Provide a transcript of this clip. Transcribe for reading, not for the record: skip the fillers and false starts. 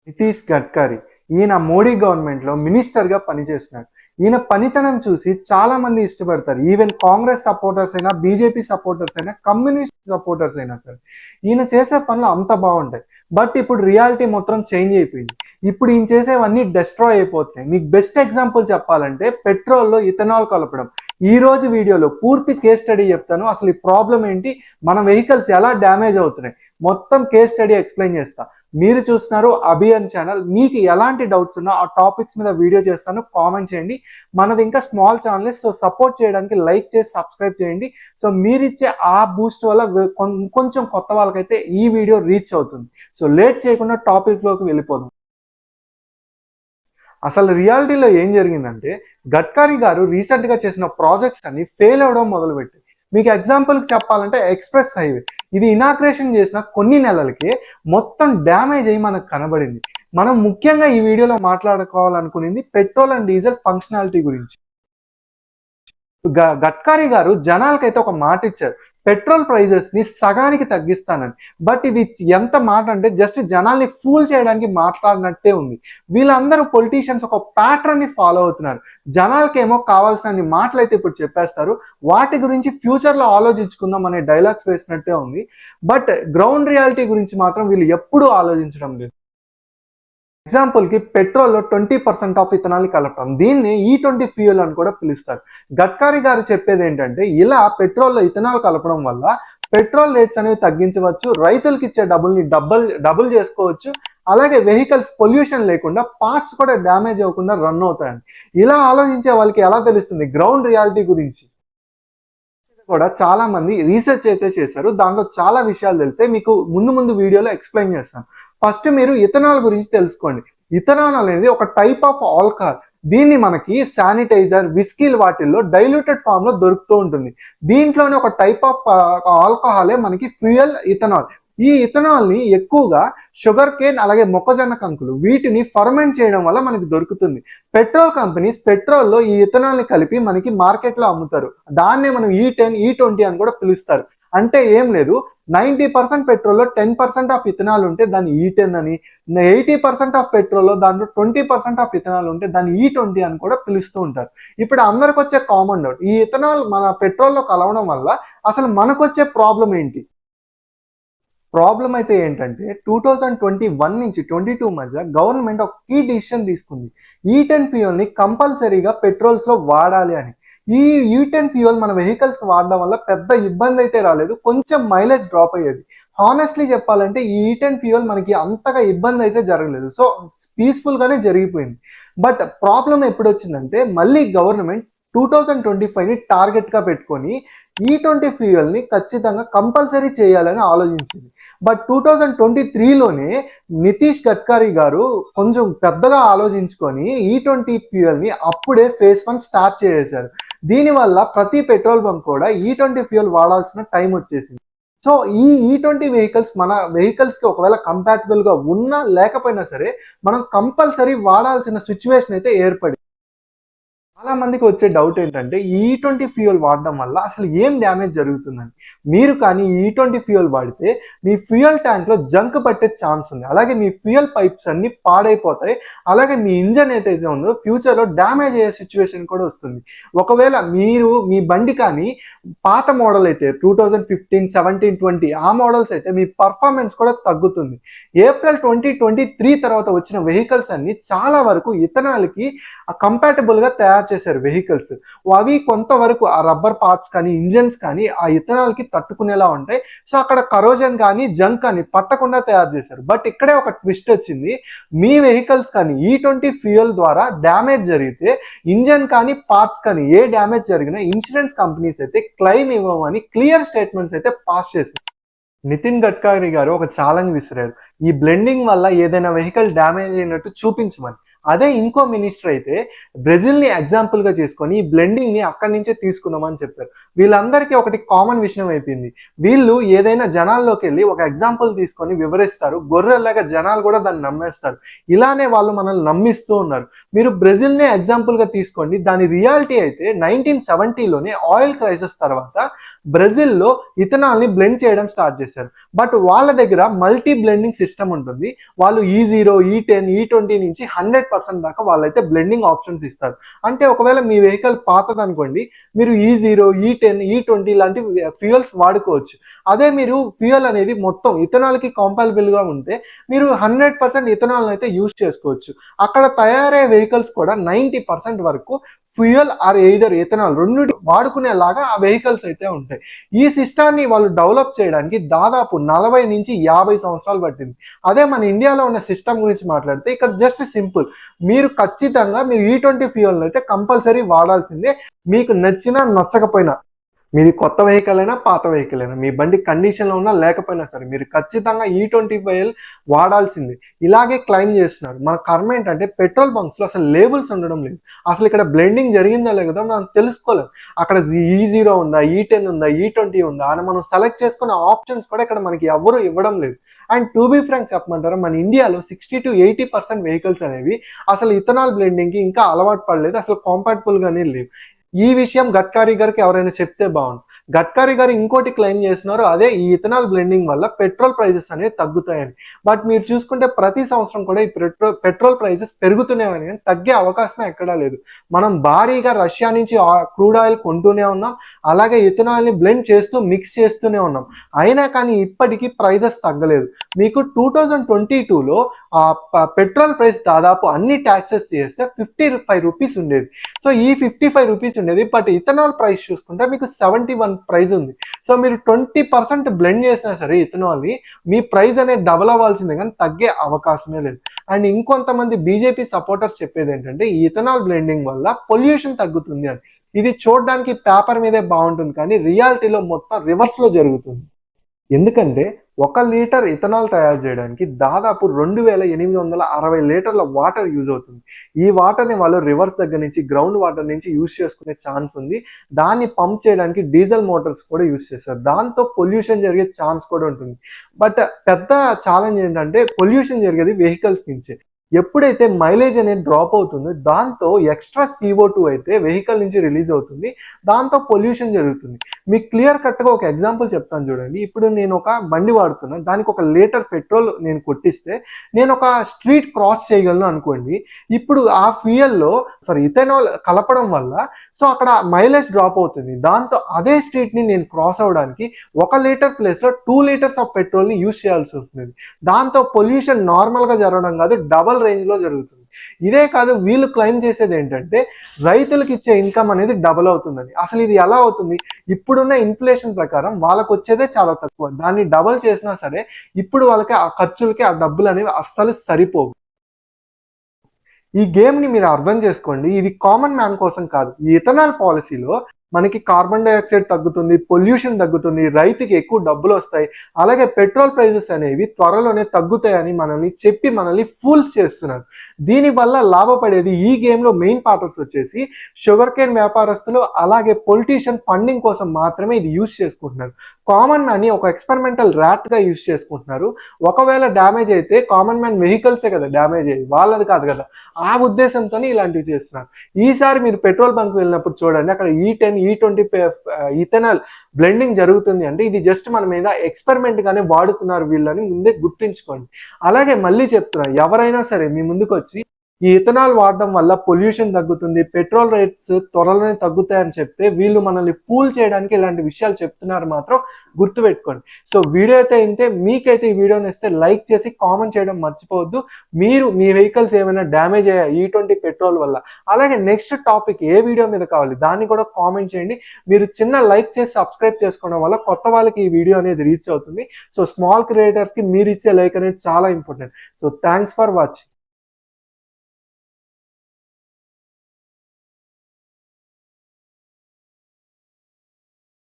నితీష్ గడ్కరీ ఈయన మోడీ గవర్నమెంట్లో మినిస్టర్గా పనిచేస్తున్నాడు. ఈయన పనితనం చూసి చాలా మంది ఇష్టపడతారు. ఈవెన్ కాంగ్రెస్ సపోర్టర్స్ అయినా, బీజేపీ సపోర్టర్స్ అయినా, కమ్యూనిస్ట్ సపోర్టర్స్ అయినా సరే ఈయన చేసే పనులు అంత బాగుంటాయి. బట్ ఇప్పుడు రియాలిటీ మొత్తం చేంజ్ అయిపోయింది. ఇప్పుడు ఈయన చేసేవన్నీ డెస్ట్రాయ్ అయిపోతున్నాయి. మీకు బెస్ట్ ఎగ్జాంపుల్ చెప్పాలంటే పెట్రోల్లో ఇథనాల్ కలపడం. ఈ రోజు వీడియోలో పూర్తి కేస్ స్టడీ చెప్తాను. అసలు ఈ ప్రాబ్లం ఏంటి, మన వెహికల్స్ ఎలా డ్యామేజ్ అవుతున్నాయి, మొత్తం కేస్ స్టడీ ఎక్స్ప్లెయిన్ చేస్తా. మీరు చూస్తున్నారు అభియాన్ ఛానల్. మీకు ఎలాంటి డౌట్స్ ఉన్నా ఆ టాపిక్స్ మీద వీడియో చేస్తాను, కామెంట్ చేయండి. మనది ఇంకా స్మాల్ ఛానల్, సో సపోర్ట్ చేయడానికి లైక్ చేసి సబ్స్క్రైబ్ చేయండి. సో మీరిచ్చే ఆ బూస్ట్ వల్ల కొంచెం కొత్త వాళ్ళకైతే ఈ వీడియో రీచ్ అవుతుంది. సో లేట్ చేయకుండా టాపిక్లోకి వెళ్ళిపోదాం. అసలు రియాలిటీలో ఏం జరిగిందంటే, గడ్కరీ గారు రీసెంట్గా చేసిన ప్రాజెక్ట్స్ అన్ని ఫెయిల్ అవడం మొదలుపెట్టాయి. మీకు ఎగ్జాంపుల్కి చెప్పాలంటే ఎక్స్ప్రెస్ హైవే, ఇది ఇనాగ్రేషన్ చేసిన కొన్ని నెలలకి మొత్తం డ్యామేజ్ అయ్యి మనకు కనబడింది. మనం ముఖ్యంగా ఈ వీడియోలో మాట్లాడుకోవాలనుకునేది పెట్రోల్ అండ్ డీజిల్ ఫంక్షనాలిటీ గురించి. గడ్కరీ గారు జనాలకైతే ఒక మాట ఇచ్చారు, పెట్రోల్ ప్రైజెస్ ని సగానికి తగ్గిస్తానని. బట్ ఇది ఎంత మాట అంటే జస్ట్ జనాల్ని ఫూల్ చేయడానికి మాట్లాడినట్టే ఉంది. వీళ్ళందరూ పొలిటీషియన్స్ ఒక ప్యాటర్న్ ని ఫాలో అవుతున్నారు. జనాలకేమో కావాల్సిన మాటలు అయితే ఇప్పుడు చెప్పేస్తారు, వాటి గురించి ఫ్యూచర్ లో ఆలోచించుకుందాం అనే డైలాగ్స్ వేసినట్టే ఉంది. బట్ గ్రౌండ్ రియాలిటీ గురించి మాత్రం వీళ్ళు ఎప్పుడూ ఆలోచించడం లేదు. ఎగ్జాంపుల్కి పెట్రోల్లో 20% ఆఫ్ ఇథనాల్ కలపడం, దీన్ని E20 ఫ్యూయల్ అని కూడా పిలుస్తారు. గడ్కరీ గారు చెప్పేది ఏంటంటే, ఇలా పెట్రోల్లో ఇథనాల్ కలపడం వల్ల పెట్రోల్ రేట్స్ అనేవి తగ్గించవచ్చు, రైతులకు ఇచ్చే డబ్బుల్ని డబుల్ చేసుకోవచ్చు, అలాగే వెహికల్స్ పొల్యూషన్ లేకుండా పార్ట్స్ కూడా డ్యామేజ్ అవ్వకుండా రన్ అవుతాయని. ఇలా ఆలోచించే వాళ్ళకి ఎలా తెలుస్తుంది గ్రౌండ్ రియాలిటీ గురించి? కూడా చాలా మంది రీసెర్చ్ అయితే చేశారు, దాంట్లో చాలా విషయాలు తెలిసే మీకు ముందు వీడియోలో ఎక్స్ప్లెయిన్ చేస్తాను. ఫస్ట్ మీరు ఇథనాల్ గురించి తెలుసుకోండి. ఇథనాల్ అనేది ఒక టైప్ ఆఫ్ ఆల్కహాల్. దీన్ని మనకి శానిటైజర్, విస్కీల్ వాటిల్లో డైల్యూటెడ్ ఫామ్ లో దొరుకుతూ ఉంటుంది. దీంట్లోనే ఒక టైప్ ఆఫ్ ఆల్కహాలే మనకి ఫ్యూయల్ ఇథనాల్. ఈ ఇథనాల్ ని ఎక్కువగా షుగర్ కేన్, అలాగే మొక్కజొన్న కంకులు, వీటిని ఫర్మెంట్ చేయడం వల్ల మనకి దొరుకుతుంది. పెట్రోల్ కంపెనీస్ పెట్రోల్లో ఈ ఇథనాల్ ని కలిపి మనకి మార్కెట్ లో అమ్ముతారు. దాన్నే మనం E10, E20 అని కూడా పిలుస్తారు. అంటే ఏం లేదు, 90% పెట్రోల్లో 10% ఆఫ్ ఇథనాల్ ఉంటే దాన్ని E10 అని, 80% ఆఫ్ పెట్రోల్లో దాంట్లో 20% ఆఫ్ ఇథనాల్ ఉంటే దాన్ని E20 అని కూడా పిలుస్తూ ఉంటారు. ఇప్పుడు అందరికి వచ్చే కామన్ డౌట్, ఈ ఇథనాల్ మన పెట్రోల్లో కలవడం వల్ల అసలు మనకొచ్చే ప్రాబ్లం ఏంటి? ప్రాబ్లం అయితే ఏంటంటే 2021 నుంచి 22 మధ్య గవర్నమెంట్ ఒక కీ డిసిషన్ తీసుకుంది, E10 ఫ్యూయల్ ని కంపల్సరీగా పెట్రోల్స్ లో వాడాలి అని. ఈ E10 ఫ్యూయల్ మన వెహికల్స్ కి వాడడం వల్ల పెద్ద ఇబ్బంది అయితే రాలేదు, కొంచెం మైలేజ్ డ్రాప్ అయ్యేది. హానెస్ట్లీ చెప్పాలంటే ఈ E10 ఫ్యూయల్ మనకి అంతగా ఇబ్బంది అయితే జరగలేదు, సో పీస్ఫుల్ గానే జరిగిపోయింది. బట్ ప్రాబ్లం ఎప్పుడు వచ్చిందంటే, మళ్ళీ గవర్నమెంట్ 2025ని టార్గెట్ గా పెట్టుకొని E20 ఫ్యూయల్ ని ఖచ్చితంగా కంపల్సరీ చేయాలని ఆలోచించింది. బట్ 2023లోనే నితీష్ గడ్కరీ గారు కొంచెం పెద్దగా ఆలోచించుకొని E20 ఫ్యూయల్ ని అప్పుడే ఫేజ్ 1 స్టార్ట్ చేసేశారు. దీనివల్ల ప్రతి పెట్రోల్ బంక్ కూడా E20 ఫ్యూయల్ వాడాల్సిన టైం వచ్చేసింది. సో ఈ E20 వెహికల్స్ మన వెహికల్స్ కి ఒకవేళ కంపాటబుల్ గా ఉన్నా లేకపోయినా సరే మనం కంపల్సరీ వాడాల్సిన సిచ్యువేషన్ అయితే ఏర్పడింది. చాలా మందికి వచ్చే డౌట్ ఏంటంటే, E20 ఫ్యూయల్ వాడడం వల్ల అసలు ఏం డ్యామేజ్ జరుగుతుందని. మీరు కానీ E20 ఫ్యూయల్ వాడితే మీ ఫ్యూయల్ ట్యాంక్ లో జంక్ పట్టే ఛాన్స్ ఉంది, అలాగే మీ ఫ్యూయల్ పైప్స్ అన్ని పాడైపోతాయి, అలాగే మీ ఇంజన్ ఏదైతే ఉందో ఫ్యూచర్ లో డ్యామేజ్ అయ్యే సిచ్యువేషన్ కూడా వస్తుంది. ఒకవేళ మీరు మీ బండి కానీ పాత మోడల్ అయితే 2015, 17, 20 ఆ మోడల్స్ అయితే మీ పర్ఫార్మెన్స్ కూడా తగ్గుతుంది. ఏప్రిల్ 2023 తర్వాత వచ్చిన వెహికల్స్ అన్ని చాలా వరకు ఇథనాల్ కి కంపాటబుల్ గా తయారు చేశారు వెహికల్స్. అవి కొంతవరకు ఆ రబ్బర్ పార్ట్స్ కానీ, ఇంజన్స్ కానీ ఆ ఇథనాల్ కి తట్టుకునేలా ఉంటాయి. సో అక్కడ కరోజన్ కానీ, జంక్ కానీ పట్టకుండా తయారు చేశారు. బట్ ఇక్కడే ఒక ట్విస్ట్ వచ్చింది, మీ వెహికల్స్ కానీ E20 ఫ్యూయల్ ద్వారా డ్యామేజ్ జరిగితే, ఇంజన్ కానీ పార్ట్స్ కానీ ఏ డ్యామేజ్ జరిగినా ఇన్సూరెన్స్ కంపెనీస్ అయితే క్లెయిమ్ ఇవ్వమని క్లియర్ స్టేట్మెంట్స్ అయితే పాస్ చేశారు. నితిన్ గడ్కరీ గారు ఒక ఛాలెంజ్ విసిరారు, ఈ బ్లెండింగ్ వల్ల ఏదైనా వెహికల్ డ్యామేజ్ అయినట్టు చూపించమని. అదే ఇంకో మినిస్టర్ అయితే బ్రెజిల్ని ఎగ్జాంపుల్గా చేసుకొని ఈ బ్లెండింగ్ని అక్కడి నుంచే తీసుకున్నామని చెప్పారు. వీళ్ళందరికీ ఒకటి కామన్ విషయం అయిపోయింది, వీళ్ళు ఏదైనా జనాల్లోకి వెళ్ళి ఒక ఎగ్జాంపుల్ తీసుకొని వివరిస్తారు, గొర్రెల్లాగా జనాలు కూడా దాన్ని నమ్మేస్తారు. ఇలానే వాళ్ళు మనల్ని నమ్మిస్తూ ఉన్నారు. మీరు బ్రెజిల్నే ఎగ్జాంపుల్గా తీసుకోండి, దాని రియాలిటీ అయితే 1970లోనే ఆయిల్ క్రైసిస్ తర్వాత బ్రెజిల్లో ఇథనాల్ని బ్లెండ్ చేయడం స్టార్ట్ చేశారు. బట్ వాళ్ళ దగ్గర మల్టీ బ్లెండింగ్ సిస్టమ్ ఉంటుంది. వాళ్ళు E0, E10, E20 నుంచి 100% దాకా వాళ్ళైతే బ్లెండింగ్ ఆప్షన్స్ ఇస్తారు. అంటే ఒకవేళ మీ వెహికల్ పాతదనుకోండి, మీరు E0, E10, E20 లాంటి ఫ్యూయల్స్ వాడుకోవచ్చు. అదే మీరు ఫ్యూయల్ అనేది మొత్తం ఇథనాల్కి కంపాటబుల్గా ఉంటే మీరు 100% ఇథనాల్ అయితే యూజ్ చేసుకోవచ్చు. అక్కడ తయారయ్యే వెహికల్స్ కూడా 90% వరకు ఫ్యూయల్ ఆర్ ఎయిదర్ ఇథనాల్ రెండు వాడుకునేలాగా ఆ వెహికల్స్ అయితే ఉంటాయి. ఈ సిస్టాన్ని వాళ్ళు డెవలప్ చేయడానికి దాదాపు 40 నుంచి 50 సంవత్సరాలు పట్టింది. అదే మన ఇండియాలో ఉన్న సిస్టమ్ గురించి మాట్లాడితే ఇక్కడ జస్ట్ సింపుల్, మీరు ఖచ్చితంగా మీరు E20 ఫ్యూయల్ అయితే కంపల్సరీ వాడాల్సిందే, మీకు నచ్చినా నచ్చకపోయినా. మీది కొత్త వెహికల్ అయినా పాత వెహికల్ అయినా, మీ బండి కండిషన్లో ఉన్నా లేకపోయినా సరే మీరు ఖచ్చితంగా E20 ఫ్యూయల్ వాడాల్సిందే. ఇలాగే క్లైమ్ చేస్తున్నారు. మన కర్మ ఏంటంటే పెట్రోల్ బంక్స్లో అసలు లేబుల్స్ ఉండడం లేదు. అసలు ఇక్కడ బ్లెండింగ్ జరిగిందా లేదో మనం తెలుసుకోలేం. అక్కడ E0 ఉందా, E10 ఉందా, E20 ఉందా అని మనం సెలెక్ట్ చేసుకునే ఆప్షన్స్ కూడా ఇక్కడ మనకి ఎవరు ఇవ్వడం లేదు. అండ్ టు బీ ఫ్రాంక్ చెప్పమంటారా, మన ఇండియాలో 60 to 80% వెహికల్స్ అనేవి అసలు ఇథనాల్ బ్లెండింగ్కి ఇంకా అలవాటు పడలేదు, అసలు కాంపాటబుల్గానే లేవు. ఈ విషయం గడ్కరీ గారికి ఎవరైనా చెప్తే బాగుండు. గడ్కరీ గారు ఇంకోటి క్లెయిమ్ చేస్తున్నారు, అదే ఈ ఇథనాల్ బ్లెండింగ్ వల్ల పెట్రోల్ ప్రైజెస్ అనేవి తగ్గుతాయని. బట్ మీరు చూసుకుంటే ప్రతి సంవత్సరం కూడా ఈ పెట్రోల్ ప్రైజెస్ పెరుగుతున్నాయని, తగ్గే అవకాశమే ఎక్కడా లేదు. మనం భారీగా రష్యా నుంచి క్రూడ్ ఆయిల్ కొంటూనే ఉన్నాం, అలాగే ఇథనాల్ని బ్లెండ్ చేస్తూ మిక్స్ చేస్తూనే ఉన్నాం. అయినా కానీ ఇప్పటికీ ప్రైజెస్ తగ్గలేదు. మీకు 2022లో పెట్రోల్ ప్రైస్ దాదాపు అన్ని ట్యాక్సెస్ చేస్తే 55 రూపీస్ ఉండేది. సో ఈ 55 రూపీస్ ఉండేది, బట్ ఇథనాల్ ప్రైస్ చూసుకుంటే మీకు 71 ప్రైస్ ఉంది. సో మీరు 20% బ్లెండ్ చేసినా సరే ఇథనాల్ని, మీ ప్రైస్ అనేది డబల్ అవ్వాల్సిందే కానీ తగ్గే అవకాశమే లేదు. అండ్ ఇంకొంతమంది బీజేపీ సపోర్టర్స్ చెప్పేది ఏంటంటే ఈ ఇథనాల్ బ్లెండింగ్ వల్ల పొల్యూషన్ తగ్గుతుంది అని. ఇది చూడడానికి పేపర్ మీదే బాగుంటుంది కానీ రియాలిటీలో మొత్తం రివర్స్లో జరుగుతుంది. ఎందుకంటే 1 లీటర్ ఇథనాల్ తయారు చేయడానికి దాదాపు 2860 లీటర్ల వాటర్ యూజ్ అవుతుంది. ఈ వాటర్ని వాళ్ళు రివర్స్ దగ్గర నుంచి గ్రౌండ్ వాటర్ నుంచి యూజ్ చేసుకునే ఛాన్స్ ఉంది. దాన్ని పంప్ చేయడానికి డీజిల్ మోటార్స్ కూడా యూజ్ చేస్తారు. దాంతో పొల్యూషన్ జరిగే ఛాన్స్ కూడా ఉంటుంది. బట్ పెద్ద ఛాలెంజ్ ఏంటంటే పొల్యూషన్ జరిగేది వెహికల్స్ నుంచే. ఎప్పుడైతే మైలేజ్ అనేది డ్రాప్ అవుతుందో దాంతో ఎక్స్ట్రా CO2 అయితే వెహికల్ నుంచి రిలీజ్ అవుతుంది, దాంతో పొల్యూషన్ జరుగుతుంది. మీకు క్లియర్ కట్గా ఒక ఎగ్జాంపుల్ చెప్తాను చూడండి. ఇప్పుడు నేను ఒక బండి వాడుతున్నాను, దానికి 1 లీటర్ పెట్రోల్ నేను కొట్టిస్తే నేను ఒక స్ట్రీట్ క్రాస్ చేయగలను అనుకోండి. ఇప్పుడు ఆ ఫ్యూయల్లో ఇథనాల్ కలపడం వల్ల సో అక్కడ మైలేజ్ డ్రాప్ అవుతుంది. దాంతో అదే స్ట్రీట్ని నేను క్రాస్ అవ్వడానికి 1 లీటర్ ప్లేస్లో 2 లీటర్స్ ఆఫ్ పెట్రోల్ని యూజ్ చేయాల్సి వస్తుంది. దాంతో పొల్యూషన్ నార్మల్గా జరగడం కాదు, డబల్ రేంజ్లో జరుగుతుంది. ఇదే కాదు, వీళ్ళు క్లెయిమ్ చేసేది ఏంటంటే రైతులకు ఇచ్చే ఇన్కమ్ అనేది డబల్ అవుతుందని. అసలు ఇది ఎలా అవుతుంది? ఇప్పుడున్న ఇన్ఫ్లేషన్ ప్రకారం వాళ్ళకు వచ్చేదే చాలా తక్కువ, దాన్ని డబల్ చేసినా సరే ఇప్పుడు వాళ్ళకి ఆ ఖర్చులకి ఆ డబ్బులు అనేవి అస్సలు సరిపోవు. ఈ గేమ్ని మీరు అర్థం చేసుకోండి, ఇది కామన్ మ్యాన్ కోసం కాదు. ఈ ఇథనాల్ పాలసీలో మనకి కార్బన్ డైఆక్సైడ్ తగ్గుతుంది, పొల్యూషన్ తగ్గుతుంది, రైతుకి ఎక్కువ డబ్బులు వస్తాయి, అలాగే పెట్రోల్ ప్రైజెస్ అనేవి త్వరలోనే తగ్గుతాయని మనల్ని చెప్పి మనల్ని ఫూల్స్ చేస్తున్నారు. దీనివల్ల లాభపడేది ఈ గేమ్లో మెయిన్ పార్టర్స్ వచ్చేసి షుగర్ కేన్ వ్యాపారస్తులు, అలాగే పొలిటీషియన్ ఫండింగ్ కోసం మాత్రమే ఇది యూజ్ చేసుకుంటున్నారు. కామన్ మ్యాన్ని ఒక ఎక్స్పెరిమెంటల్ ర్యాట్గా యూజ్ చేసుకుంటున్నారు. ఒకవేళ డ్యామేజ్ అయితే కామన్ మ్యాన్ వెహికల్సే కదా డ్యామేజ్ అయ్యి, వాళ్ళది కాదు కదా. ఆ ఉద్దేశంతోనే ఇలాంటివి చేస్తున్నారు. ఈసారి మీరు పెట్రోల్ బంక్ వెళ్ళినప్పుడు చూడండి, అక్కడ E10, E20 ఇథనాల్ బ్లెండింగ్ జరుగుతుంది అంటే ఇది జస్ట్ మన మీద ఎక్స్పెరిమెంట్ గానే వాడుతున్నారు వీళ్ళని ముందే గుర్తుంచుకోండి. అలాగే మళ్ళీ చెప్తున్నా, ఎవరైనా సరే మీ ముందుకు వచ్చి ఈ ఇథనాల్ వాడడం వల్ల పొల్యూషన్ తగ్గుతుంది, పెట్రోల్ రేట్స్ త్వరలోనే తగ్గుతాయని చెప్తే వీళ్ళు మనల్ని ఫూల్ చేయడానికి ఇలాంటి విషయాలు చెప్తున్నారు మాత్రం గుర్తుపెట్టుకోండి. సో వీడియో అయితే ఇంతే. మీకైతే ఈ వీడియోని ఇస్తే లైక్ చేసి కామెంట్ చేయడం మర్చిపోవద్దు. మీరు మీ వెహికల్స్ ఏమైనా డ్యామేజ్ అయ్యాయి E20 పెట్రోల్ వల్ల, అలాగే నెక్స్ట్ టాపిక్ ఏ వీడియో మీద కావాలి దాన్ని కూడా కామెంట్ చేయండి. మీరు చిన్న లైక్ చేసి సబ్స్క్రైబ్ చేసుకోవడం వల్ల కొత్త వాళ్ళకి ఈ వీడియో అనేది రీచ్ అవుతుంది. సో స్మాల్ క్రియేటర్స్కి మీరు ఇచ్చే లైక్ అనేది చాలా important. So thanks for watching.